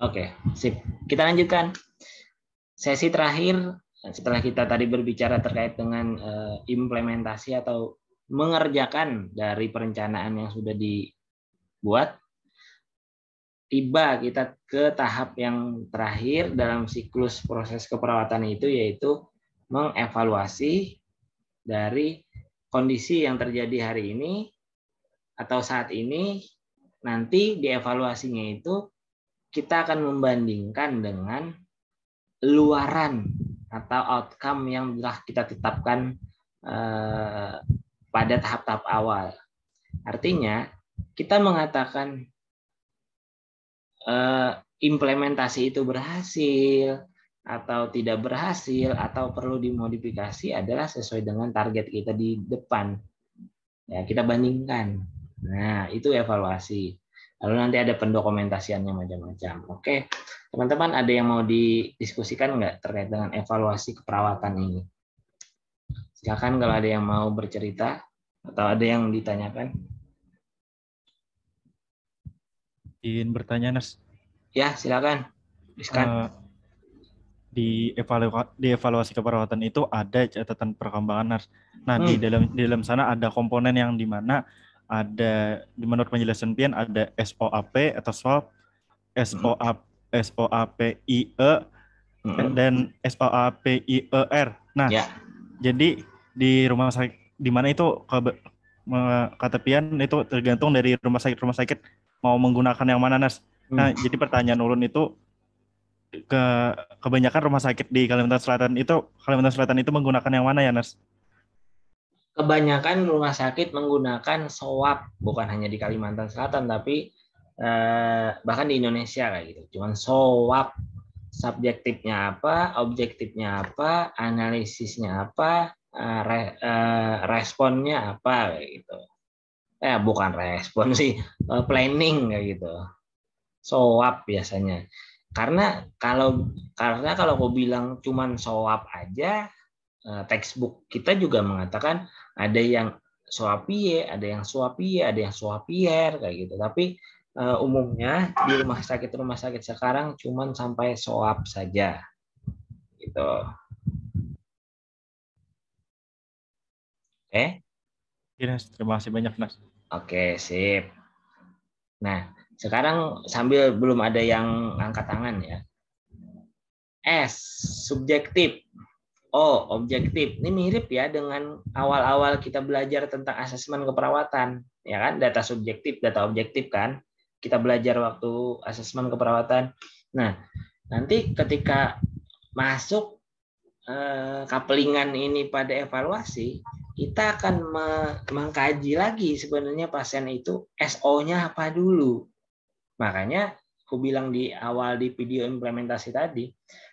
Oke, sip. Kita lanjutkan. Sesi terakhir, setelah kita tadi berbicara terkait dengan implementasi atau mengerjakan dari perencanaan yang sudah dibuat, tiba kita ke tahap yang terakhir dalam siklus proses keperawatan itu, yaitu mengevaluasi dari kondisi yang terjadi hari ini atau saat ini. Nanti dievaluasinya itu kita akan membandingkan dengan luaran atau outcome yang telah kita tetapkan pada tahap-tahap awal. Artinya, kita mengatakan implementasi itu berhasil atau tidak berhasil atau perlu dimodifikasi adalah sesuai dengan target kita di depan. Ya, kita bandingkan. Nah, itu evaluasi. Lalu nanti ada pendokumentasiannya macam-macam. Oke, teman-teman ada yang mau didiskusikan nggak terkait dengan evaluasi keperawatan ini? Silakan kalau ada yang mau bercerita atau ada yang ditanyakan. Ingin bertanya, Nas. Ya, silakan. Di evaluasi keperawatan itu ada catatan perkembangan, Nas. Nah, di dalam sana ada komponen yang di mana ada, di menurut penjelasan Pian, ada SOAP atau SWAP, SOAPIE dan SOAPIER. Nah, jadi di rumah sakit di mana itu kata Pian itu tergantung dari rumah sakit mau menggunakan yang mana, Nas. Nah, jadi pertanyaan ulun itu kebanyakan rumah sakit di Kalimantan Selatan itu menggunakan yang mana ya, Nas? Kebanyakan rumah sakit menggunakan SOAP, bukan hanya di Kalimantan Selatan, tapi bahkan di Indonesia kayak gitu. Cuman SOAP, subjektifnya apa, objektifnya apa, analisisnya apa, responnya apa kayak gitu. Bukan respon sih, planning kayak gitu. SOAP biasanya. Karena kalau kau bilang cuman SOAP aja, textbook kita juga mengatakan ada yang SOAPIE, ada yang SOAPIE, ada yang SOAPIER kayak gitu. Tapi umumnya di rumah sakit sekarang cuman sampai SOAP saja. Gitu. Oke? Ya, terima kasih banyak, Nas. Oke, sip. Nah, sekarang sambil belum ada yang angkat tangan ya. S, subjektif. Oh, objektif. Ini mirip ya dengan awal-awal kita belajar tentang asesmen keperawatan, ya kan? Data subjektif, data objektif kan? Kita belajar waktu asesmen keperawatan. Nah, nanti ketika masuk kapelingan ini pada evaluasi, kita akan mengkaji lagi sebenarnya pasien itu SO-nya apa dulu. Makanya aku bilang di awal di video implementasi tadi,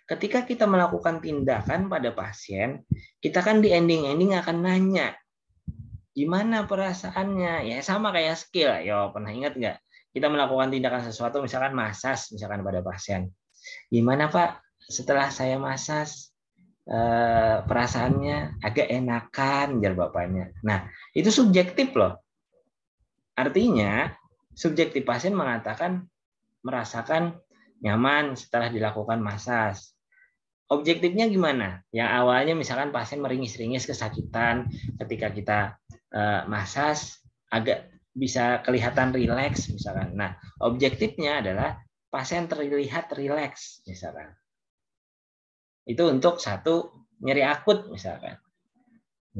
ketika kita melakukan tindakan pada pasien, kita kan di ending akan nanya, gimana perasaannya? Ya sama kayak skill. Yo, pernah ingat nggak? Kita melakukan tindakan sesuatu, misalkan masas, misalkan pada pasien. Gimana Pak? Setelah saya masas, perasaannya agak enakan, jar bapaknya. Nah, itu subjektif loh. Artinya, subjektif pasien mengatakan merasakan nyaman setelah dilakukan masas. Objektifnya gimana? Yang awalnya misalkan pasien meringis-ringis kesakitan, ketika kita masas agak bisa kelihatan rileks misalkan. Nah, objektifnya adalah pasien terlihat rileks misalkan. Itu untuk satu nyeri akut misalkan.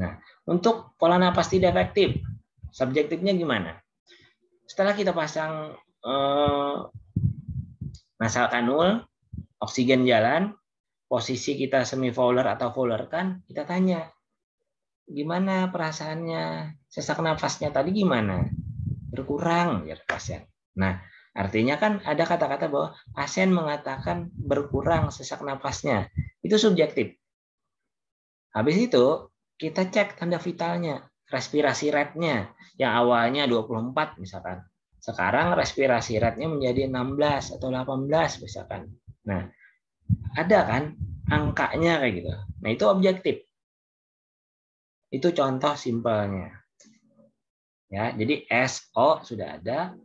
Nah, untuk pola napas tidak efektif, subjektifnya gimana? Setelah kita pasang nasal kanul, oksigen jalan, posisi kita semi fowler atau fowler kan, kita tanya, gimana perasaannya, sesak nafasnya tadi gimana? Berkurang ya pasien. Nah, artinya kan ada kata-kata bahwa pasien mengatakan berkurang sesak nafasnya. Itu subjektif. Habis itu kita cek tanda vitalnya, respirasi rate-nya yang awalnya 24 misalkan. Sekarang respirasi rate-nya menjadi 16 atau 18 misalkan. Nah, ada kan angkanya kayak gitu. Nah, itu objektif. Itu contoh simpelnya. Ya, jadi SO sudah ada,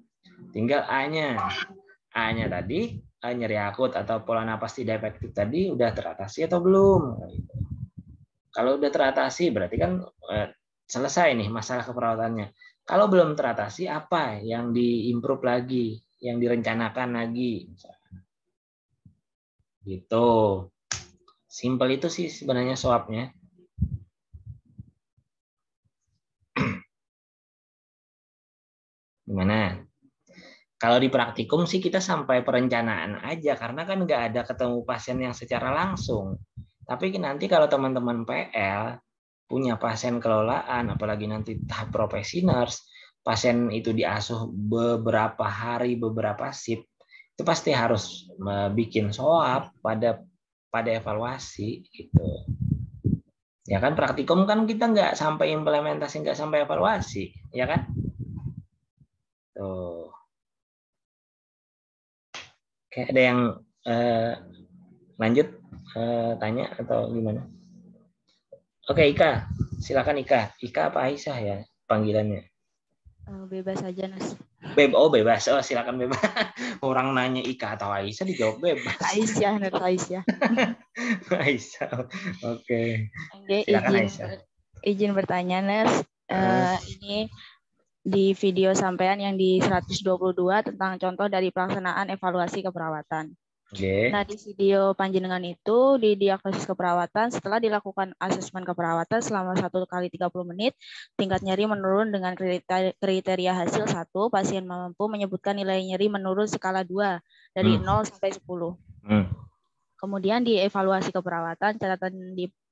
tinggal A-nya. A-nya tadi nyeri akut atau pola napas tidak efektif tadi udah teratasi atau belum. Kalau udah teratasi berarti kan selesai nih masalah keperawatannya. Kalau belum teratasi, apa yang diimprove lagi, yang direncanakan lagi, gitu. Simpel itu sih sebenarnya swabnya. Gimana? Kalau di praktikum sih kita sampai perencanaan aja, karena kan nggak ada ketemu pasien yang secara langsung. Tapi nanti kalau teman-teman PL punya pasien kelolaan, apalagi nanti tahap profesi nurse, pasien itu diasuh beberapa hari, beberapa shift, itu pasti harus bikin swab pada evaluasi gitu. Ya kan praktikum kan kita nggak sampai implementasi, nggak sampai evaluasi, ya kan? Tuh. Oke, ada yang lanjut tanya atau gimana? Oke, Ika, silakan Ika. Ika apa Aisyah ya panggilannya? Bebas aja, Nas. Bebas. Oh, silakan bebas. Orang nanya Ika atau Aisyah dijawab bebas. Aisyah, Nas Aisyah. Aisyah. Oke. Silakan Aisyah. Izin bertanya, Nas. Ini di video sampean yang di 122 tentang contoh dari pelaksanaan evaluasi keperawatan. Okay. Nah, di video panjenengan itu di diagnosis keperawatan setelah dilakukan asesmen keperawatan selama 1 kali 30 menit, tingkat nyeri menurun dengan kriteria hasil 1, pasien mampu menyebutkan nilai nyeri menurun skala 2 dari 0 sampai 10. Kemudian di evaluasi keperawatan,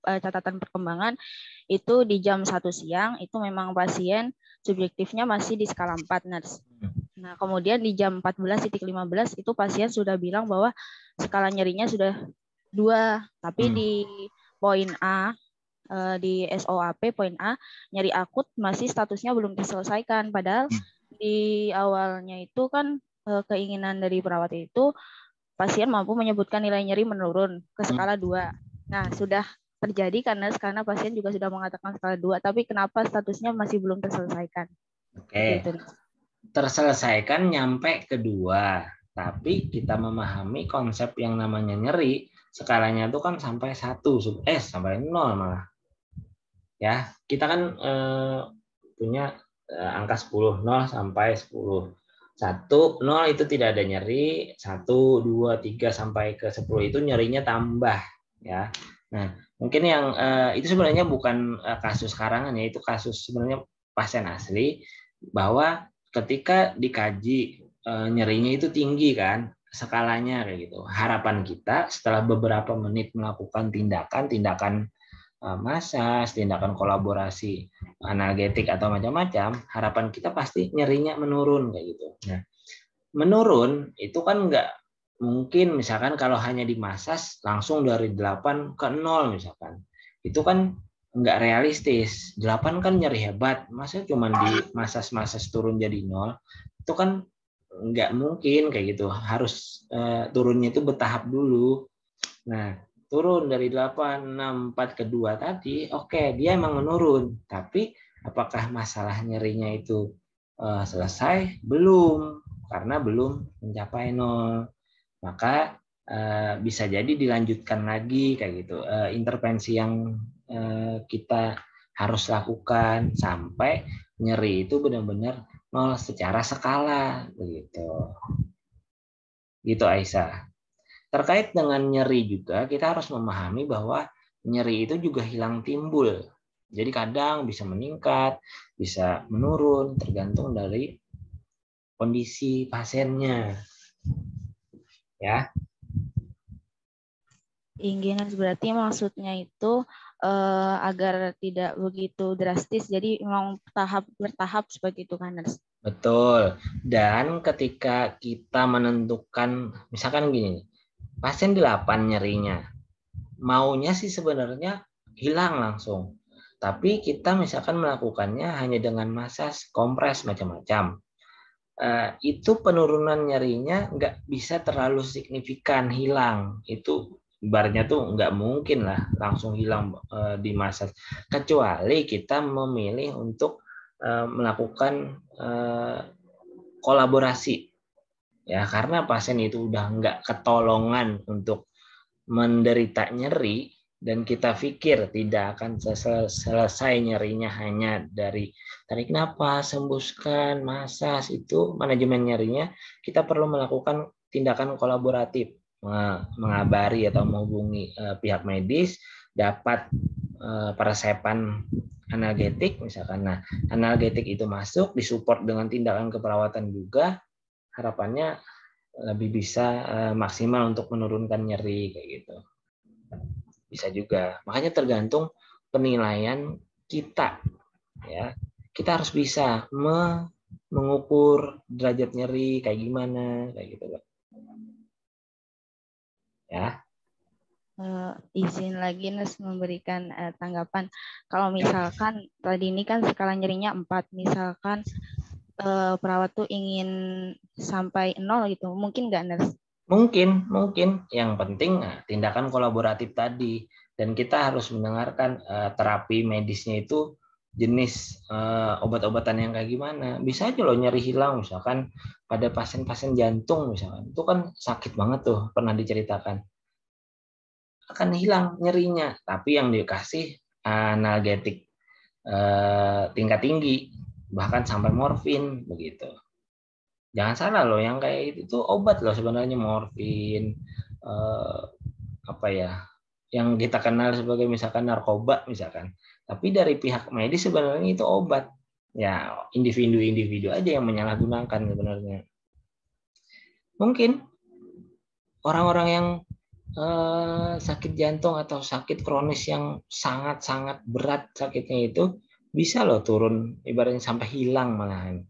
catatan perkembangan itu di jam 1 siang itu memang pasien subjektifnya masih di skala 4, Nurse. Nah, kemudian di jam 14.15 itu pasien sudah bilang bahwa skala nyerinya sudah 2, tapi di poin A, di SOAP poin A, nyeri akut masih statusnya belum diselesaikan. Padahal di awalnya itu kan keinginan dari perawat itu pasien mampu menyebutkan nilai nyeri menurun ke skala 2. Nah, sudah terjadi karena pasien juga sudah mengatakan skala 2, tapi kenapa statusnya masih belum terselesaikan? Oke. Gitu. Terselesaikan nyampe ke 2, tapi kita memahami konsep yang namanya nyeri, skalanya itu kan sampai 1, sampai 0 malah. Ya, kita kan punya angka 10, 0 sampai 10. 1, 0 itu tidak ada nyeri, 1, 2, 3 sampai ke 10 itu nyerinya tambah, ya. Nah, mungkin yang itu sebenarnya bukan kasus karangan ya, itu kasus sebenarnya pasien asli, bahwa ketika dikaji nyerinya itu tinggi kan skalanya kayak gitu. Harapan kita setelah beberapa menit melakukan tindakan massage, tindakan kolaborasi analgetik atau macam-macam, harapan kita pasti nyerinya menurun kayak gitu. Nah, menurun itu kan nggak mungkin misalkan kalau hanya di massage langsung dari 8 ke 0 misalkan. Itu kan nggak realistis. 8 kan nyeri hebat, masa cuma di massage turun jadi 0, itu kan nggak mungkin kayak gitu. Harus turunnya itu bertahap dulu. Nah, turun dari 8, 6, 4 ke 2 tadi, oke, dia emang menurun. Tapi apakah masalah nyerinya itu selesai? Belum, karena belum mencapai 0. Maka bisa jadi dilanjutkan lagi kayak gitu. Intervensi yang kita harus lakukan sampai nyeri itu benar-benar 0 secara skala begitu. Gitu Aisyah. Terkait dengan nyeri juga kita harus memahami bahwa nyeri itu juga hilang timbul. Jadi kadang bisa meningkat, bisa menurun tergantung dari kondisi pasiennya. Ya. Ingginas berarti maksudnya itu agar tidak begitu drastis, jadi memang bertahap seperti itu kan, Nurse? Betul. Dan ketika kita menentukan, misalkan gini, pasien 8 nyerinya, maunya sih sebenarnya hilang langsung. Tapi kita misalkan melakukannya hanya dengan massage, kompres, macam-macam. Itu penurunan nyerinya nggak bisa terlalu signifikan hilang. Itu ibaratnya tuh nggak mungkin lah langsung hilang di massage. Kecuali kita memilih untuk melakukan kolaborasi. Ya, karena pasien itu udah nggak ketolongan untuk menderita nyeri, dan kita pikir tidak akan selesai nyerinya hanya dari tarik napas, hembuskan, masas, itu manajemen nyerinya, kita perlu melakukan tindakan kolaboratif, mengabari atau menghubungi pihak medis, dapat peresepan analgetik misalkan. Nah, analgetik itu masuk, disupport dengan tindakan keperawatan juga, harapannya lebih bisa maksimal untuk menurunkan nyeri kayak gitu. Bisa juga. Makanya tergantung penilaian kita, ya. Kita harus bisa mengukur derajat nyeri kayak gimana, kayak gitu, Pak. Ya. Izin lagi Nes memberikan tanggapan. Kalau misalkan tadi ini kan skala nyerinya 4, misalkan perawat tuh ingin sampai 0 gitu, mungkin nggak Nes? Mungkin. Yang penting tindakan kolaboratif tadi, dan kita harus mendengarkan terapi medisnya itu jenis obat-obatan yang kayak gimana. Bisa aja loh nyeri hilang, misalkan pada pasien-pasien jantung misalkan, itu kan sakit banget tuh, pernah diceritakan. Akan hilang nyerinya, tapi yang dikasih analgetik tingkat tinggi, bahkan sampai morfin begitu. Jangan salah loh, yang kayak itu tuh obat loh sebenarnya, morfin, apa ya, yang kita kenal sebagai misalkan narkoba misalkan. Tapi dari pihak medis sebenarnya itu obat. Ya, individu-individu aja yang menyalahgunakan sebenarnya. Mungkin orang-orang yang sakit jantung atau sakit kronis yang sangat-sangat berat sakitnya itu bisa loh turun, ibaratnya sampai hilang malahan.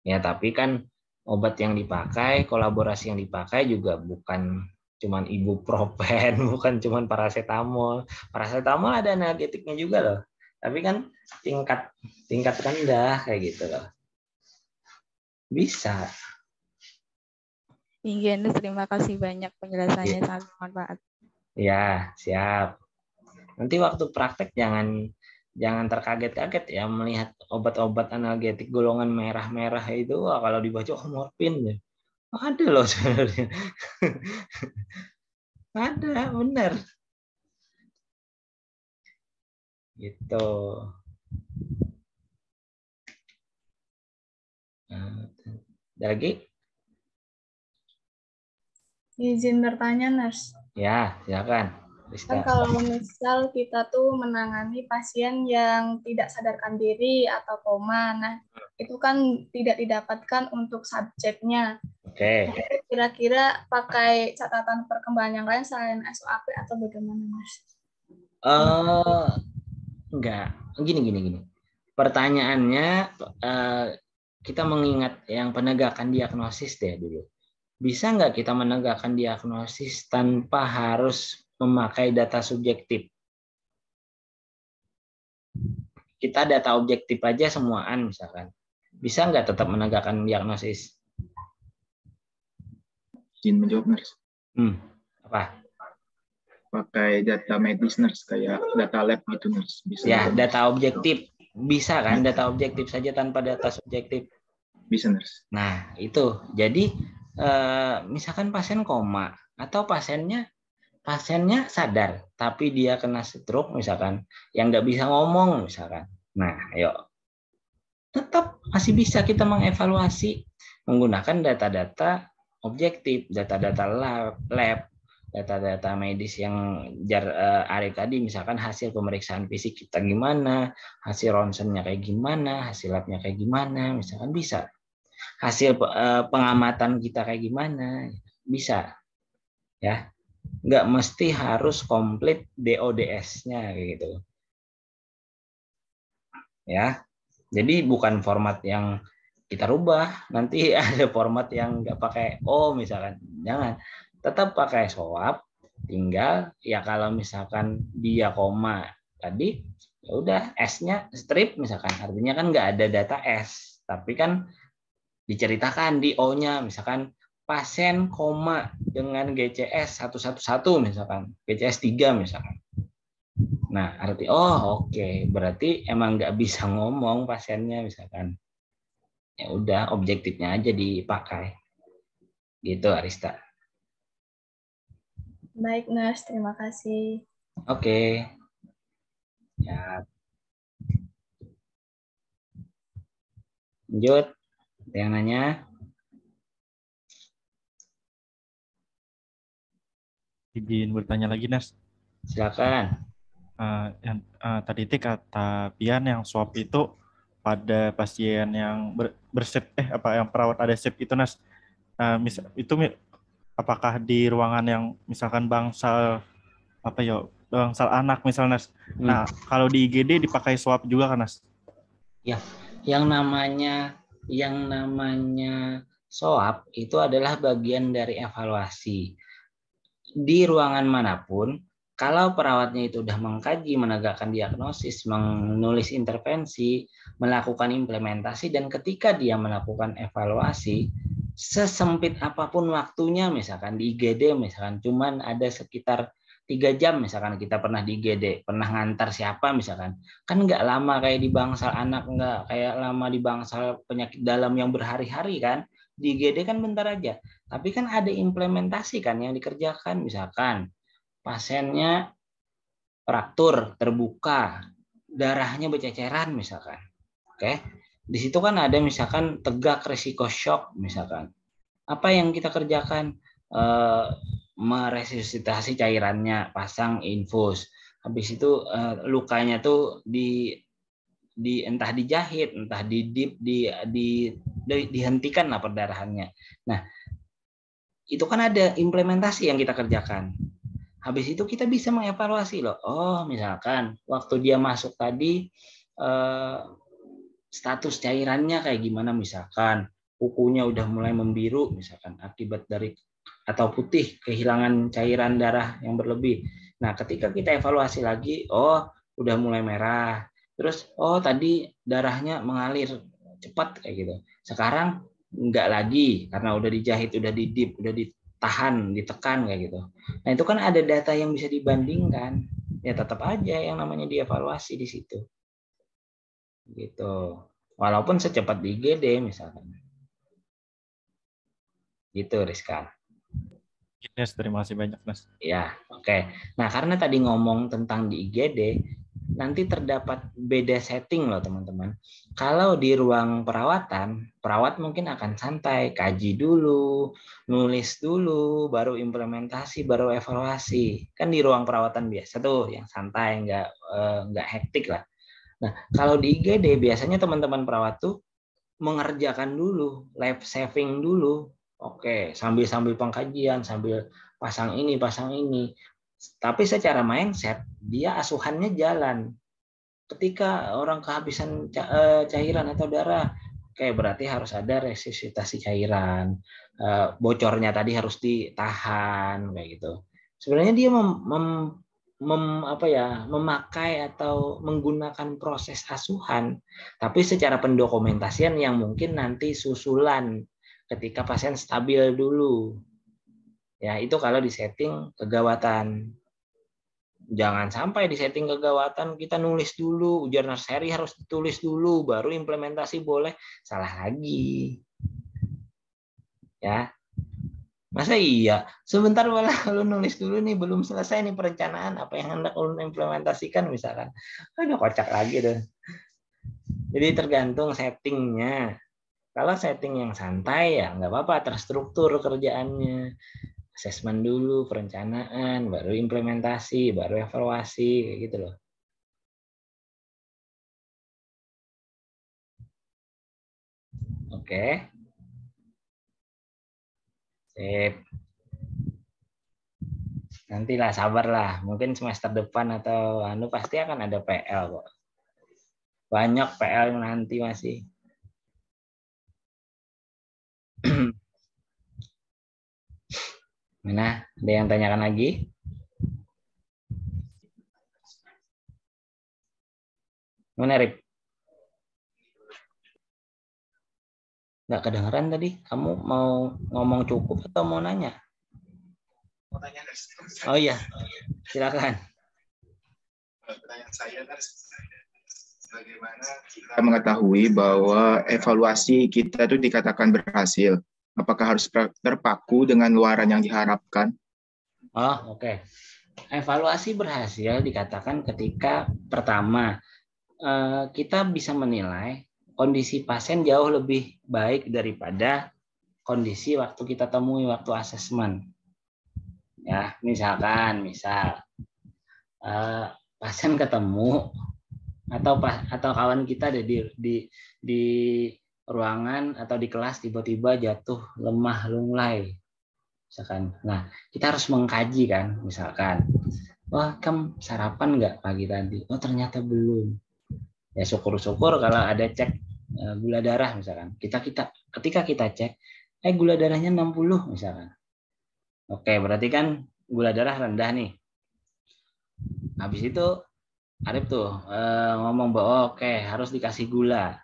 Ya, tapi kan obat yang dipakai, kolaborasi yang dipakai juga bukan cuman ibuprofen, bukan cuman paracetamol. Paracetamol ada analgetiknya juga loh. Tapi kan tingkat rendah kayak gitu loh. Bisa. Iya, terima kasih banyak penjelasannya, sangat bermanfaat. Ya, siap. Nanti waktu praktek jangan terkaget-kaget ya melihat obat-obat analgetik golongan merah-merah itu, kalau dibaca morfin ya. Ada loh sebenarnya. Ada, benar. Gitu. Lagi? Izin bertanya, Nurse. Ya, silakan. Kan kalau misal kita tuh menangani pasien yang tidak sadarkan diri atau koma, nah itu kan tidak didapatkan untuk subjeknya. Oke. Kira-kira pakai catatan perkembangan yang lain selain SOAP atau bagaimana, Mas? Enggak. Gini. Pertanyaannya kita mengingat yang penegakan diagnosis deh dulu. Bisa nggak kita menegakkan diagnosis tanpa harus memakai data subjektif? Kita data objektif aja semuaan misalkan. Bisa nggak tetap menegakkan diagnosis? Izin menjawab, Nurse. Apa? Pakai data medis, Nurse, kayak data lab gitu, Nurse. Bisa ya, data objektif. Bisa kan data objektif saja tanpa data subjektif? Bisa, Nurse. Nah, itu. Jadi misalkan pasien koma atau pasiennya sadar tapi dia kena stroke misalkan, yang nggak bisa ngomong misalkan. Nah, ayo, tetap masih bisa kita mengevaluasi menggunakan data-data objektif, data-data lab, data-data medis yang Arif tadi, misalkan hasil pemeriksaan fisik kita gimana, hasil ronsennya kayak gimana, hasil labnya kayak gimana, misalkan bisa. Hasil pengamatan kita kayak gimana, bisa. Ya, nggak mesti harus komplit DODS-nya kayak gitu. Ya, jadi bukan format yang kita rubah, nanti ada format yang nggak pakai O misalkan, jangan. Tetap pakai SOAP, tinggal ya kalau misalkan dia koma tadi, ya udah S-nya strip misalkan, artinya kan nggak ada data S, tapi kan diceritakan di O-nya, misalkan pasien koma dengan GCS 111 misalkan, GCS 3 misalkan. Nah, arti oke, berarti emang nggak bisa ngomong pasiennya misalkan. Ya udah, objektifnya aja dipakai. Gitu, Arista. Baik, Nas. Terima kasih. Oke. Ya. Lanjut. Ada yang nanya? Izin bertanya lagi, Nas. Silakan. Tadi kata Pian yang swab itu pada pasien yang yang perawat ada sip itu, Nas. Apakah di ruangan yang misalkan bangsal anak misalnya, Nas. Nah, kalau di IGD dipakai swab juga kan, Nas? Ya, yang namanya swab itu adalah bagian dari evaluasi. Di ruangan manapun, kalau perawatnya itu sudah mengkaji, menegakkan diagnosis, menulis intervensi, melakukan implementasi, dan ketika dia melakukan evaluasi, sesempit apapun waktunya, misalkan di IGD, misalkan cuman ada sekitar 3 jam, misalkan kita pernah di IGD, pernah ngantar siapa misalkan, kan nggak lama kayak di bangsal anak, nggak kayak lama di bangsal penyakit dalam yang berhari-hari kan. Di IGD kan bentar aja, tapi kan ada implementasi kan yang dikerjakan, misalkan pasiennya fraktur terbuka, darahnya berceceran misalkan. Oke. Di situ kan ada misalkan tegak risiko shock misalkan. Apa yang kita kerjakan? Meresusitasi cairannya, pasang infus. Habis itu lukanya tuh entah dijahit, entah dihentikan lah perdarahannya. Nah, itu kan ada implementasi yang kita kerjakan. Habis itu kita bisa mengevaluasi loh. Oh, misalkan waktu dia masuk tadi status cairannya kayak gimana, misalkan kukunya udah mulai membiru misalkan akibat dari atau putih, kehilangan cairan darah yang berlebih. Nah, ketika kita evaluasi lagi, oh udah mulai merah. Terus tadi darahnya mengalir cepat kayak gitu. Sekarang enggak lagi karena udah dijahit, udah didip, udah ditahan, ditekan kayak gitu. Nah, itu kan ada data yang bisa dibandingkan. Ya tetap aja yang namanya dievaluasi di situ. Gitu. Walaupun secepat di IGD misalkan. Gitu, Rizka. Yes, terima kasih banyak, Mas. Ya, oke. Nah, karena tadi ngomong tentang di IGD, nanti terdapat beda setting loh, teman-teman. Kalau di ruang perawatan, perawat mungkin akan santai, kaji dulu, nulis dulu, baru implementasi, baru evaluasi. Kan di ruang perawatan biasa tuh, yang santai, nggak hektik lah. Nah, kalau di IGD biasanya teman-teman perawat tuh mengerjakan dulu, life saving dulu. Oke, sambil pengkajian, sambil pasang ini. Tapi secara mindset, dia asuhannya jalan. Ketika orang kehabisan cairan atau darah, kayak berarti harus ada resusitasi cairan. Bocornya tadi harus ditahan, kayak gitu. Sebenarnya dia memakai atau menggunakan proses asuhan, tapi secara pendokumentasian yang mungkin nanti susulan ketika pasien stabil dulu. Ya, itu kalau di setting kegawatan. Jangan sampai di setting kegawatan kita nulis dulu, ujar seri harus ditulis dulu, baru implementasi boleh. Salah lagi. Ya. Masa iya? Sebentar malah lu nulis dulu nih, belum selesai nih perencanaan apa yang hendak lu implementasikan misalkan. Aduh, kocak lagi deh. Jadi tergantung settingnya. Kalau setting yang santai ya nggak apa-apa, terstruktur kerjaannya. Asesmen dulu, perencanaan, baru implementasi, baru evaluasi, kayak gitu loh. Oke. Sip. Nantilah, sabarlah. Mungkin semester depan atau pasti akan ada PL kok. Banyak PL yang nanti masih. Mana? Ada yang tanyakan lagi? Mana, Rip? Nggak kedengeran tadi. Kamu mau ngomong cukup atau mau nanya? Oh iya, silakan. Pertanyaan saya kan bagaimana kita mengetahui bahwa evaluasi kita itu dikatakan berhasil. Apakah harus terpaku dengan luaran yang diharapkan? Oh, oke. Evaluasi berhasil dikatakan ketika pertama kita bisa menilai kondisi pasien jauh lebih baik daripada kondisi waktu kita temui waktu asesmen. Ya, misal pasien ketemu atau kawan kita ada di ruangan atau di kelas tiba-tiba jatuh lemah lunglai misalkan. Nah, kita harus mengkaji kan, misalkan, wah, kamu sarapan nggak pagi tadi? Oh, ternyata belum. Ya syukur-syukur kalau ada cek gula darah misalkan. Ketika kita cek, gula darahnya 60 misalkan. Oke, berarti kan gula darah rendah nih. Habis itu Arif tuh ngomong bahwa oke, harus dikasih gula.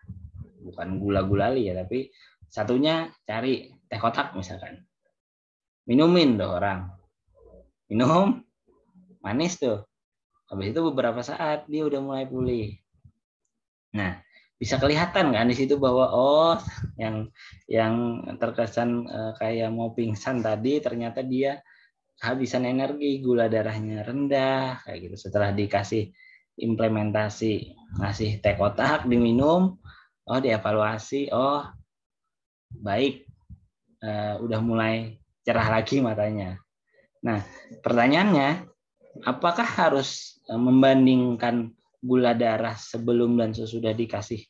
Bukan gula-gulali ya, tapi satunya cari teh kotak misalkan. Minumin tuh orang. Minum, manis tuh. Habis itu beberapa saat dia udah mulai pulih. Nah, bisa kelihatan kan di situ bahwa yang terkesan kayak mau pingsan tadi ternyata dia kehabisan energi, gula darahnya rendah kayak gitu. Setelah dikasih implementasi ngasih teh kotak diminum, dievaluasi, baik, udah mulai cerah lagi matanya. Nah, pertanyaannya, apakah harus membandingkan gula darah sebelum dan sesudah dikasih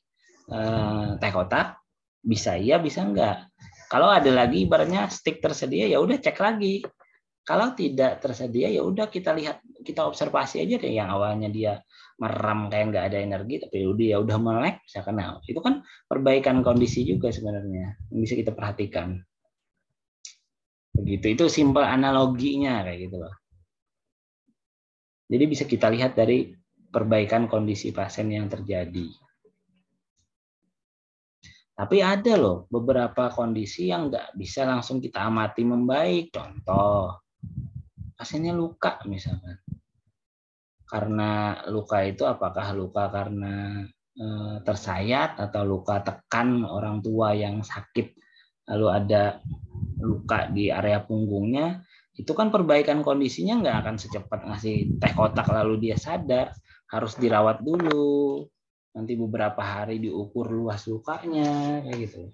teh kotak? Bisa iya, bisa enggak. Kalau ada lagi ibaratnya stik tersedia, ya udah cek lagi. Kalau tidak tersedia, ya udah kita lihat, kita observasi aja deh yang awalnya dia merem kayak nggak ada energi, tapi ya udah melek, misalkan. Nah, itu kan perbaikan kondisi juga sebenarnya yang bisa kita perhatikan. Begitu, itu simpel analoginya kayak gitu loh. Jadi bisa kita lihat dari perbaikan kondisi pasien yang terjadi. Tapi ada loh beberapa kondisi yang nggak bisa langsung kita amati membaik. Contoh, pasiennya luka misalkan. Karena luka itu apakah luka karena tersayat atau luka tekan orang tua yang sakit, lalu ada luka di area punggungnya, itu kan perbaikan kondisinya nggak akan secepat ngasih teh kotak lalu dia sadar, harus dirawat dulu, nanti beberapa hari diukur luas lukanya, kayak gitu,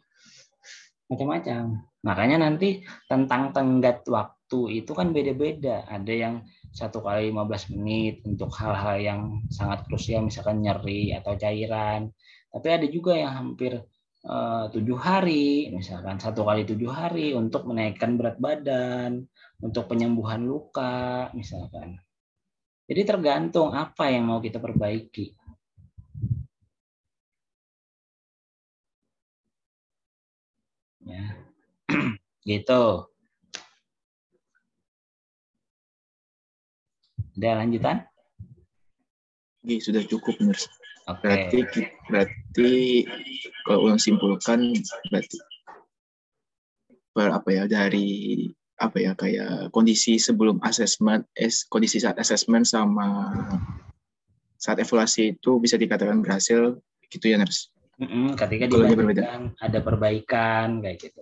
macam-macam. Makanya nanti tentang tenggat waktu itu kan beda-beda, ada yang 1x15 menit untuk hal-hal yang sangat krusial, misalkan nyeri atau cairan, tapi ada juga yang hampir 7 hari, misalkan 1x7 hari untuk menaikkan berat badan, untuk penyembuhan luka, misalkan. Jadi tergantung apa yang mau kita perbaiki. Ya, gitu. Ada lanjutan? Oke, sudah cukup, Nurs. Oke. Berarti kalau ulang simpulkan, berarti dari kayak kondisi sebelum asesmen, kondisi saat asesmen sama saat evaluasi itu bisa dikatakan berhasil, gitu ya, Nurs? Ketika dibandingkan ada perbaikan kayak gitu.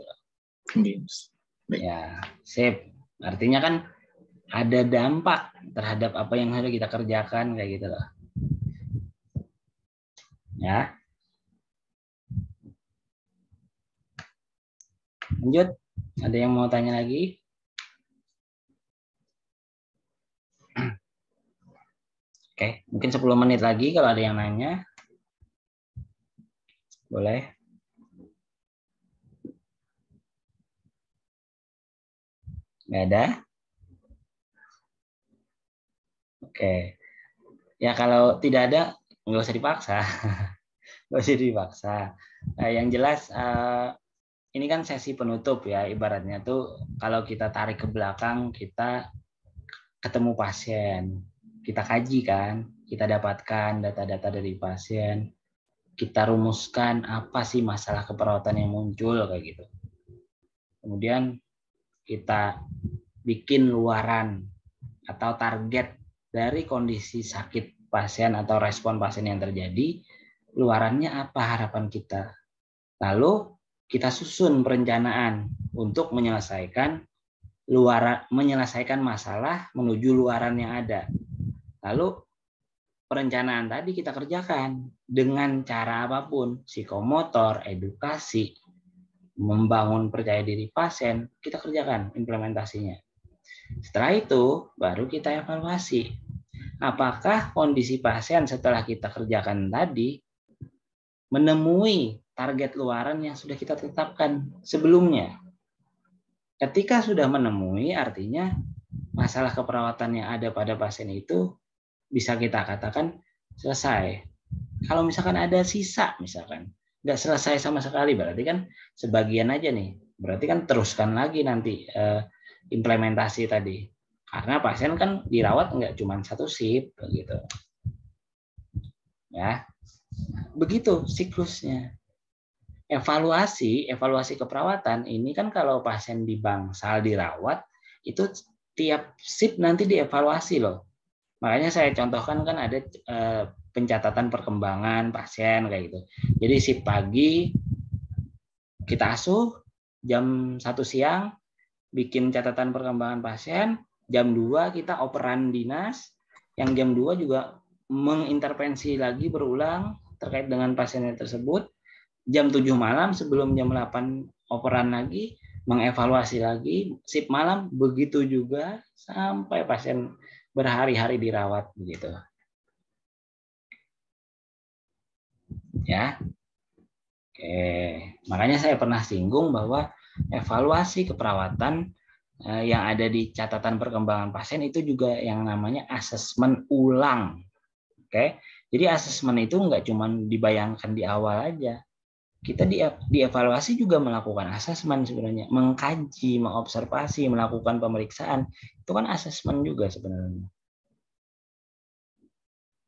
Baik. Ya, sip. Artinya kan ada dampak terhadap apa yang harus kita kerjakan kayak gitu loh. Ya. Lanjut. Ada yang mau tanya lagi? Oke, mungkin 10 menit lagi kalau ada yang nanya. Boleh. Nggak ada? Oke. Ya kalau tidak ada, nggak usah dipaksa. Nggak usah dipaksa. Yang jelas, ini kan sesi penutup ya, ibaratnya tuh kalau kita tarik ke belakang, kita ketemu pasien, kita kaji kan, kita dapatkan data-data dari pasien, kita rumuskan apa sih masalah keperawatan yang muncul kayak gitu. Kemudian kita bikin luaran atau target dari kondisi sakit pasien atau respon pasien yang terjadi, luarannya apa harapan kita. Lalu kita susun perencanaan untuk menyelesaikan masalah menuju luaran yang ada. Lalu perencanaan tadi kita kerjakan dengan cara apapun, psikomotor, edukasi, membangun percaya diri pasien, kita kerjakan implementasinya. Setelah itu baru kita evaluasi. Apakah kondisi pasien setelah kita kerjakan tadi menemui target luaran yang sudah kita tetapkan sebelumnya? Ketika sudah menemui, artinya masalah keperawatan yang ada pada pasien itu bisa kita katakan selesai. Kalau misalkan ada sisa, misalkan nggak selesai sama sekali, berarti kan sebagian aja nih. Berarti kan teruskan lagi nanti implementasi tadi. Karena pasien kan dirawat nggak cuma satu shift, begitu. Ya, begitu siklusnya. Evaluasi keperawatan ini kan kalau pasien di bangsal dirawat, itu tiap shift nanti dievaluasi loh. Makanya saya contohkan kan ada pencatatan perkembangan pasien kayak gitu. Jadi shift pagi kita asuh, jam 1 siang bikin catatan perkembangan pasien, jam 2 kita operan dinas, yang jam 2 juga mengintervensi lagi berulang terkait dengan pasiennya tersebut. Jam 7 malam sebelum jam 8 operan lagi, mengevaluasi lagi, shift malam begitu juga sampai pasien berhari-hari dirawat begitu. Ya. Oke, makanya saya pernah singgung bahwa evaluasi keperawatan yang ada di catatan perkembangan pasien itu juga yang namanya asesmen ulang. Oke. Jadi asesmen itu nggak cuma dibayangkan di awal aja. Kita dievaluasi juga melakukan asesmen sebenarnya, mengkaji, mengobservasi, melakukan pemeriksaan. Itu kan asesmen juga sebenarnya.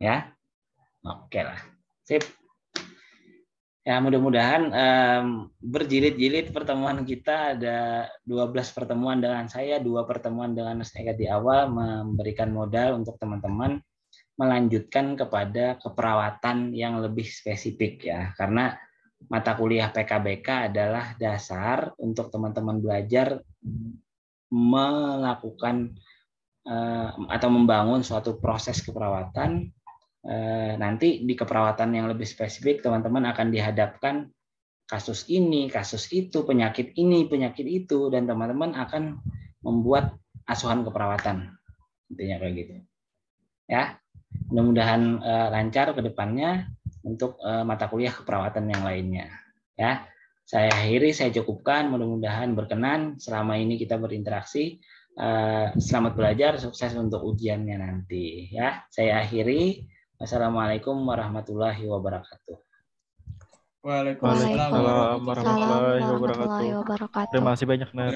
Ya. Oke lah. Sip. Ya, mudah-mudahan berjilid-jilid pertemuan kita, ada 12 pertemuan dengan saya, 2 pertemuan dengan Mas Eka di awal, memberikan modal untuk teman-teman melanjutkan kepada keperawatan yang lebih spesifik ya. Karena mata kuliah PKBK adalah dasar untuk teman-teman belajar melakukan atau membangun suatu proses keperawatan. Nanti di keperawatan yang lebih spesifik teman-teman akan dihadapkan kasus ini, kasus itu, penyakit ini, penyakit itu, dan teman-teman akan membuat asuhan keperawatan. Intinya kayak gitu. Ya, mudah-mudahan lancar ke depannya untuk mata kuliah keperawatan yang lainnya. Ya, saya akhiri, saya cukupkan. Mudah-mudahan berkenan. Selama ini kita berinteraksi. Selamat belajar, sukses untuk ujiannya nanti. Ya, saya akhiri. Wassalamualaikum warahmatullahi wabarakatuh. Waalaikumsalam warahmatullahi wabarakatuh. Terima kasih banyak, Ner.